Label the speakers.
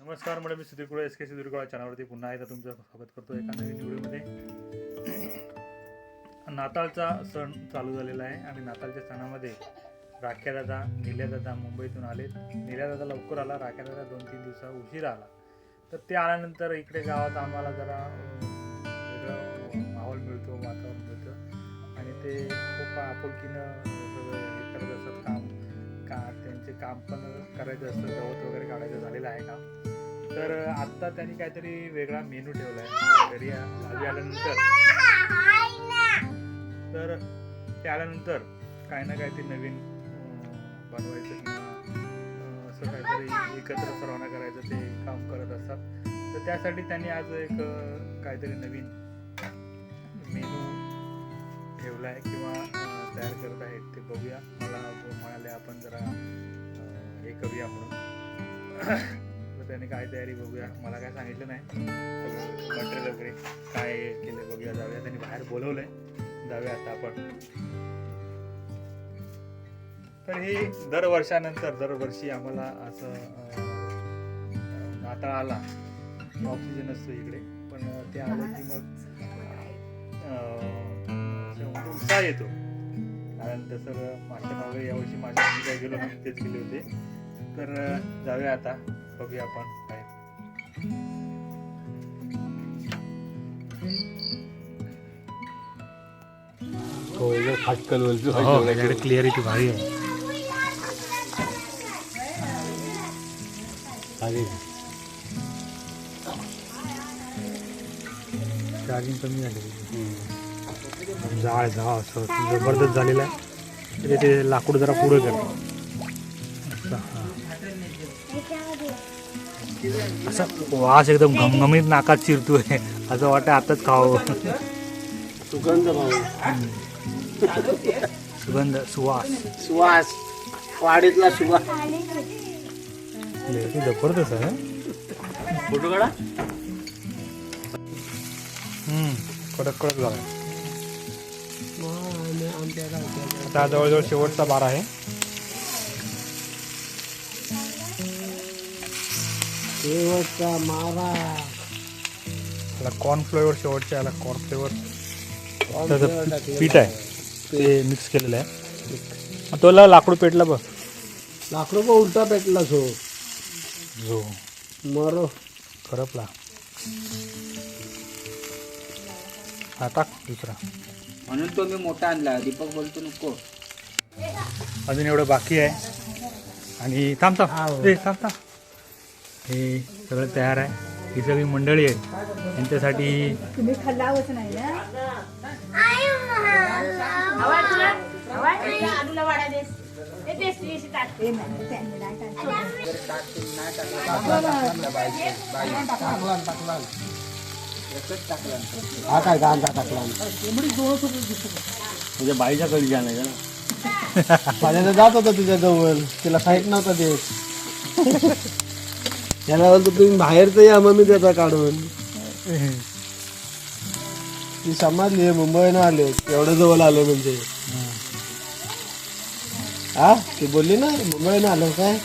Speaker 1: नमस्कार मॅडम, मी सुधीर कुळे SK सुधीर कुळे चॅनलवरती पुन्हा एकदा तुमचं स्वागत करतो एका नवीन व्हिडिओमध्ये. नाताळचा सण चालू झालेला आहे आणि नाताळच्या सणामध्ये राख्या दादा, निल्या दादा मुंबईतून आले. निल्या दादा लवकर आला, राख्या दादा 2-3 दिवसा उशीर आला. तर ते आल्यानंतर इकडे गावात आम्हाला जरा वेगळं माहोल मिळतो, वातावरण मिळतं आणि ते खूप आपुलकीनं सगळं हे करत असतात काम. त्यांचे काम पण करायचं असतं, गवत वगैरे काढायचं झालेलं आहे काम. तर आत्ता त्यांनी काहीतरी वेगळा मेनू ठेवला आहे घरी आल्यानंतर. तर ते आल्यानंतर काही ना काहीतरी नवीन बनवायचं किंवा असं काहीतरी एकत्र सर्वांना करायचं ते काम करत असतात. तर त्यासाठी त्यांनी आज एक काहीतरी नवीन मेनू ठेवला आहे किंवा तयार करत आहेत. ते बघूया. मला म्हणाले आपण जरा हे करूया म्हणून. तर त्यांनी काय तयारी बघूया. मला काय सांगितलं नाही, सगळं मटेरियल वगैरे काय केलं बघूया. जाऊया, त्यांनी बाहेर बोलवलंय, जाऊया आता आपण. तर हे दरवर्षी आम्हाला असं नाताळ आला ऑक्सिजन असतो इकडे, पण ते आलं की मग उत्साह येतो. कारण तसं मागच्या मागे यावर्षी माझ्या आम्ही काय गेलो नाही, तेच गेले होते. तर जाऊया आता, बघूया आपण काय.
Speaker 2: हो फाटकल बोलतो,
Speaker 1: क्लिअरिटी भारी आहे. चार्जिंग कमी झाली, जाळ असं जबरदस्त झालेलं आहे. म्हणजे ते लाकूड जरा पुढे करतो असं वास एकदम घमघमीत नाकात शिरतोय, असं वाटतं आताच खावं. सुगंध सुवास
Speaker 2: वाडीतला सुवास
Speaker 1: जबरदस्त आहे.
Speaker 2: फोटो काढा.
Speaker 1: कडक झाला. आता जवळजवळ शेवटचा बार आहे.
Speaker 2: शेवटचा मारा
Speaker 1: याला कॉर्नफ्लोअर, शेवटच्या याला कॉर्नफ्लोअर पीठ आहे ते मिक्स केलेलं आहे. तोला लाकूड पेटला बघ,
Speaker 2: लाकडं का उलटा पेटला जो मरो
Speaker 1: करपला. हा टाक दुसरा.
Speaker 2: म्हणून तो मी मोठा आणला. दीपक बोलतो नको.
Speaker 1: अजून एवढं बाकी आहे आणि थांब. हे सगळं तयार आहे. ही सगळी मंडळी आहे, यांच्यासाठी
Speaker 3: तुम्ही खाल्लावच नाही ना.
Speaker 2: हा काय गांजा टाकला म्हणजे बाईच्या कडे घ्या नाही का. माझ्या जात होता तुझ्या जवळ, तिला साईट नव्हता देत. त्याला बोलतो तुम्ही बाहेरच या, मग मी त्याचा काढून. ती समजली मुंबईनं आले, एवढं जवळ आलो म्हणजे. हा ती बोलली ना मुंबईनं आलो काय.